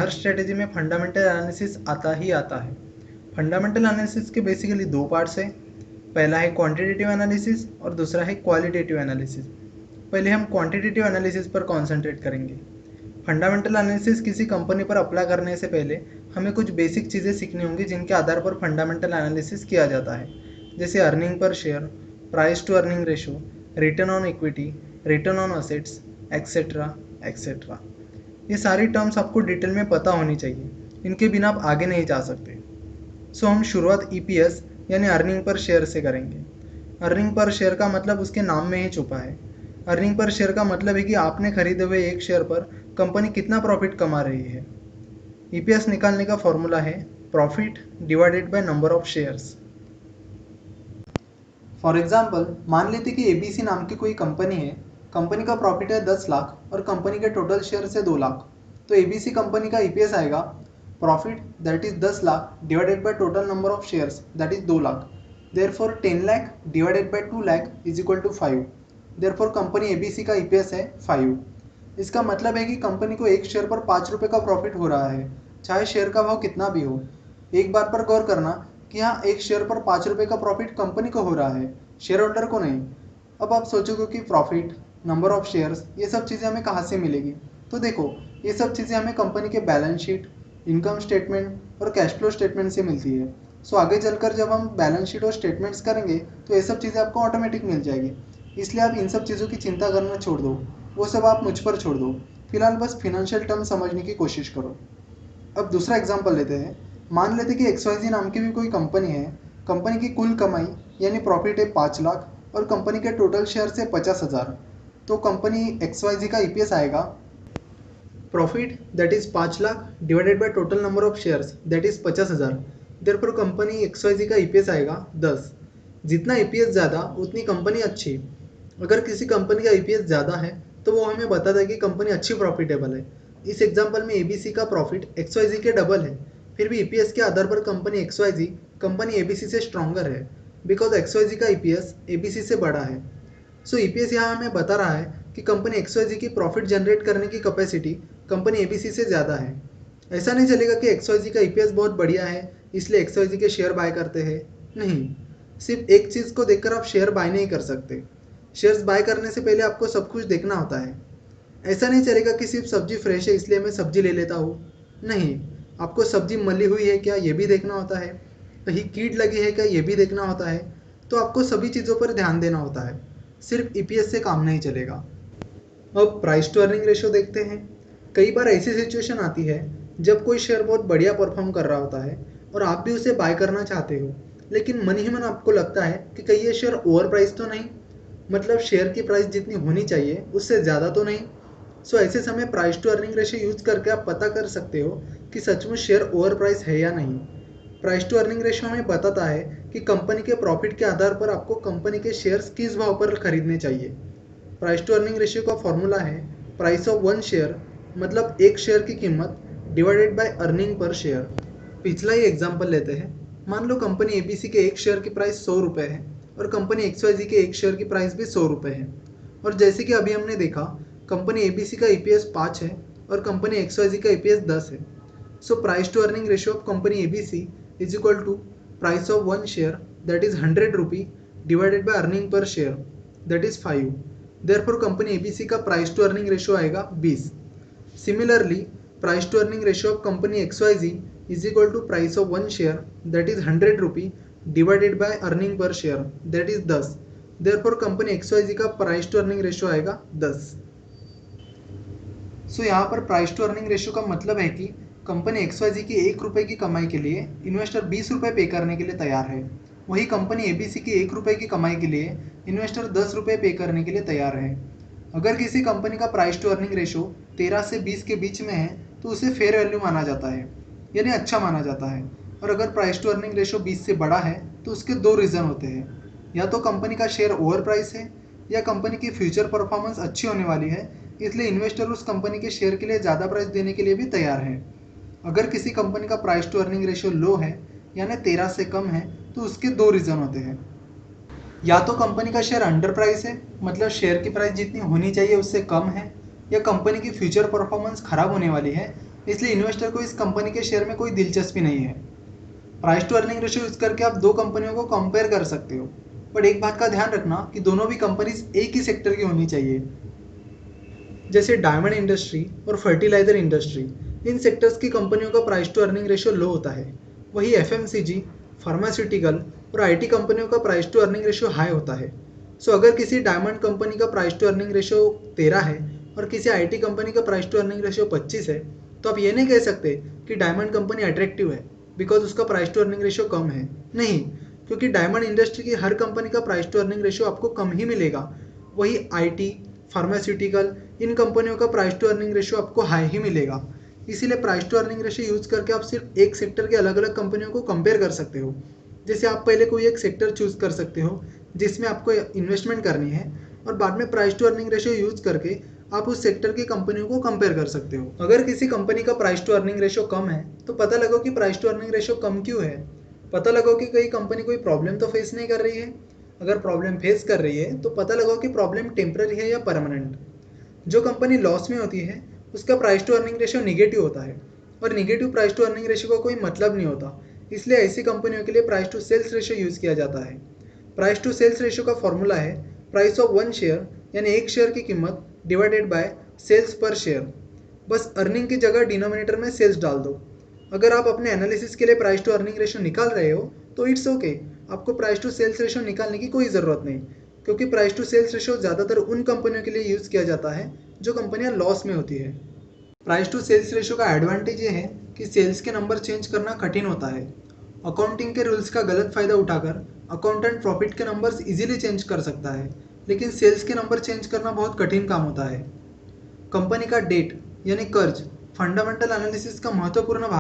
हर strategy में fundamental analysis आता ही आता है। फंडामेंटल एनालिसिस के बेसिकली दो पार्ट्स हैं। पहला है क्वांटिटेटिव एनालिसिस और दूसरा है क्वालिटेटिव एनालिसिस। पहले हम क्वांटिटेटिव एनालिसिस पर कॉन्सेंट्रेट करेंगे। फंडामेंटल एनालिसिस किसी कंपनी पर अप्लाई करने से पहले हमें कुछ बेसिक चीज़ें सीखनी होंगी जिनके आधार पर फंडामेंटल एनालिसिस किया जाता है, जैसे earning per share, price to earning ratio, return on equity, return on assets, etcetera etcetera. ये सारी टर्म्स आपको डिटेल में पता होनी चाहिए, इनके बिना आप आगे नहीं जा सकते। सो हम शुरुआत ईपीएस यानी अर्निंग पर शेयर से करेंगे। अर्निंग पर शेयर का मतलब उसके नाम में ही छुपा है। अर्निंग पर शेयर का मतलब है कि आपने खरीदे हुए एक शेयर पर कंपनी कितना प्रॉफिट कमा रही है। ईपीएस निकालने का फॉर्मूला है profit divided by number of shares. For example, मान लेते कि एबीसी नाम की कोई कंपनी है। कंपनी का प्रॉफिट है 10 लाख और कंपनी के टोटल शेयर से 2 लाख। तो एबीसी कंपनी का ईपीएस आएगा profit that is 10 lakh divided by total number of shares that is 2 lakh. Therefore 10 lakh divided by 2 lakh is equal to 5। Therefore company ABC का ईपीएस है 5। इसका मतलब है कि कंपनी को एक शेयर पर 5 रुपये का प्रॉफिट हो रहा है, चाहे शेयर का भाव कितना भी हो। एक बात पर गौर करना कि यहाँ एक शेयर पर 5 रुपये का प्रॉफिट कंपनी को हो रहा है, शेयर होल्डर को नहीं। अब आप सोचोगे कि प्रॉफिट, नंबर ऑफ शेयर्स, ये सब चीज़ें हमें कहाँ से मिलेगी। तो देखो, ये सब चीज़ें हमें कंपनी के बैलेंस शीट, इनकम स्टेटमेंट और कैश फ्लो स्टेटमेंट से मिलती है। सो आगे चलकर जब हम बैलेंस शीट और स्टेटमेंट्स करेंगे तो ये सब चीज़ें आपको ऑटोमेटिक मिल जाएगी। इसलिए आप इन सब चीज़ों की चिंता करना छोड़ दो, वो सब आप मुझ पर छोड़ दो। फिलहाल बस फिनेंशियल टर्म समझने की कोशिश करो। अब दूसरा एग्जांपल लेते हैं। मान लेते कि एक्सवाईजी नाम की भी कोई कंपनी है। कंपनी की कुल कमाई यानी प्रॉफिट है 5 लाख और कंपनी के टोटल शेयर से 50,000। तो कंपनी एक्सवाईजी का ईपीएस आएगा profit that is 5 lakh divided by total number of shares that is 50,000। Therefore company XYZ का ईपीएस आएगा 10। जितना ईपीएस ज़्यादा उतनी कंपनी अच्छी। अगर किसी कंपनी का ईपीएस ज़्यादा है तो वो हमें बताता है कि कंपनी अच्छी प्रॉफिटेबल है। इस एग्जांपल में एबीसी का प्रॉफिट एक्सवाईजी के डबल है, फिर भी ईपीएस के आधार पर कंपनी एक्सवाईजी कंपनी एबीसी से स्ट्रॉन्गर है, बिकॉज एक्सवाईजी का ईपीएस एबीसी से बड़ा है। सो ईपीएस यहाँ हमें बता रहा है कि कंपनी एक्सवाईजी की प्रॉफिट जनरेट करने की कैपेसिटी कंपनी एबीसी से ज़्यादा है। ऐसा नहीं चलेगा कि एक्सवाईजी का ईपीएस बहुत बढ़िया है इसलिए एक्सवाईजी के शेयर बाय करते हैं। नहीं, सिर्फ एक चीज़ को देखकर आप शेयर बाय नहीं कर सकते। शेयर्स बाय करने से पहले आपको सब कुछ देखना होता है। ऐसा नहीं चलेगा कि सिर्फ सब्जी फ्रेश है इसलिए मैं सब्जी ले लेता हूँ। नहीं, आपको सब्जी मली हुई है क्या ये भी देखना होता है, कहीं कीट लगी है क्या ये भी देखना होता है। तो आपको सभी चीज़ों पर ध्यान देना होता है, सिर्फ ईपीएस से काम नहीं चलेगा। अब प्राइस टू अर्निंग रेशो देखते हैं। कई बार ऐसी सिचुएशन आती है जब कोई शेयर बहुत बढ़िया परफॉर्म कर रहा होता है और आप भी उसे बाय करना चाहते हो, लेकिन मन ही मन आपको लगता है कि कहीं ये शेयर ओवर प्राइस तो नहीं, मतलब शेयर की प्राइस जितनी होनी चाहिए उससे ज़्यादा तो नहीं। सो ऐसे समय price to earning ratio use करके आप पता कर सकते हो कि सचमुच शेयर ओवर प्राइस है या नहीं। प्राइस टू अर्निंग रेशियो हमें बताता है कि कंपनी के प्रॉफिट के आधार पर आपको कंपनी के शेयर्स किस भाव पर खरीदने चाहिए। प्राइस टू अर्निंग रेशियो का फॉर्मूला है प्राइस ऑफ वन शेयर, मतलब एक शेयर की कीमत divided by earning per share. पिछला ही एग्जांपल लेते हैं। मान लो कंपनी एबीसी के एक शेयर की प्राइस 100 रुपये है और कंपनी एक्सवाईजी के एक शेयर की प्राइस भी 100 रुपये है। और जैसे कि अभी हमने देखा, कंपनी एबीसी का ईपीएस 5 है और कंपनी एक्सवाईजी का ईपीएस 10 है। So price to earning ratio of company ABC is equal to price of one share that is 100 rupee divided by earning per share that is 5। Therefore company ABC का price to earning ratio आएगा 20। Similarly price to earning ratio of company XYZ is equal to price of one share that is 100 rupee divided by earning per share that is 10। Therefore company XYZ का price to earning ratio आएगा 10। सो यहाँ पर price to earning ratio का मतलब है कि company XYZ की 1 रुपये की कमाई के लिए इन्वेस्टर 20 रुपये पे करने के लिए तैयार है। वही कंपनी एबीसी की 1 रुपये की कमाई के लिए इन्वेस्टर 10 रुपये पे करने के लिए तैयार है। अगर किसी कंपनी का प्राइस टू अर्निंग रेशियो 13 से 20 के बीच में है तो उसे फेयर वैल्यू माना जाता है, यानी अच्छा माना जाता है। और अगर प्राइस टू अर्निंग रेशियो 20 से बड़ा है तो उसके दो रीज़न होते हैं। या तो कंपनी का शेयर ओवर प्राइस है या कंपनी की फ्यूचर परफॉर्मेंस अच्छी होने वाली है, इसलिए इन्वेस्टर उस कंपनी के शेयर के लिए ज़्यादा प्राइस देने के लिए भी तैयार है। अगर किसी कंपनी का प्राइस टू अर्निंग रेशियो लो है यानी 13 से कम है तो उसके दो रीज़न होते हैं। या तो कंपनी का शेयर अंडर प्राइस है, मतलब शेयर की प्राइस जितनी होनी चाहिए उससे कम है, या कंपनी की फ्यूचर परफॉर्मेंस खराब होने वाली है इसलिए इन्वेस्टर को इस कंपनी के शेयर में कोई दिलचस्पी नहीं है। Price to earning ratio use करके आप दो कंपनियों को कंपेयर कर सकते हो, बट एक बात का ध्यान रखना कि दोनों भी कंपनीज एक ही सेक्टर की होनी चाहिए। जैसे डायमंड इंडस्ट्री और फर्टिलाइजर इंडस्ट्री, इन सेक्टर्स की कंपनियों का price to earning ratio low होता है। वही एफएमसीजी, फार्मास्यूटिकल और आईटी कंपनियों का price to earning ratio high होता है। सो अगर किसी डायमंड कंपनी का प्राइस टू अर्निंग रेशियो 13 है और किसी आईटी कंपनी का प्राइस टू अर्निंग रेशियो 25 है, तो आप ये नहीं कह सकते कि डायमंड कंपनी अट्रैक्टिव है बिकॉज उसका प्राइस टू अर्निंग रेशियो कम है। नहीं, क्योंकि डायमंड इंडस्ट्री की हर कंपनी का प्राइस टू अर्निंग रेशियो आपको कम ही मिलेगा। वही आईटी, फार्मास्यूटिकल, इन कंपनियों का प्राइस टू अर्निंग रेशियो आपको हाई ही मिलेगा। इसीलिए price to earning ratio use करके आप सिर्फ एक सेक्टर के अलग अलग कंपनियों को कंपेयर कर सकते हो। जैसे आप पहले कोई एक सेक्टर चूज कर सकते हो जिसमें आपको इन्वेस्टमेंट करनी है, और बाद में price to earning ratio use करके आप उस सेक्टर की कंपनियों को कंपेयर कर सकते हो। अगर किसी कंपनी का प्राइस टू अर्निंग रेशियो कम है तो पता लगाओ कि प्राइस टू अर्निंग रेशियो कम क्यों है। पता लगाओ कि कई कंपनी कोई प्रॉब्लम तो फेस नहीं कर रही है। अगर प्रॉब्लम फेस कर रही है तो पता लगाओ कि प्रॉब्लम टेम्पररी है या परमानेंट। जो कंपनी लॉस में होती है उसका price to earning ratio negative होता है, और negative price to earning ratio का कोई मतलब नहीं होता। इसलिए ऐसी कंपनियों के लिए price to sales ratio use किया जाता है। प्राइस टू सेल्स रेशियो का फॉर्मूला है प्राइस ऑफ वन शेयर, यानी एक शेयर की कीमत divided by sales per share. बस अर्निंग की जगह डिनोमिनेटर में सेल्स डाल दो। अगर आप अपने एनालिसिस के लिए प्राइस टू अर्निंग रेशियो निकाल रहे हो तो इट्स ओके, आपको प्राइस टू सेल्स रेशियो निकालने की कोई ज़रूरत नहीं, क्योंकि प्राइस टू सेल्स रेशियो ज़्यादातर उन कंपनियों के लिए यूज़ किया जाता है जो कंपनियां लॉस में होती है। प्राइस टू सेल्स रेशियो का एडवांटेज ये है कि सेल्स के नंबर चेंज करना कठिन होता है। अकाउंटिंग के रूल्स का गलत फ़ायदा उठाकर अकाउंटेंट प्रॉफिट के नंबर्स इजीली चेंज कर सकता है, लेकिन सेल्स के नंबर चेंज करना बहुत कठिन काम होता है। कंपनी का डेट यानी कर्ज फंडामेंटल एनालिसिस का महत्वपूर्ण भाग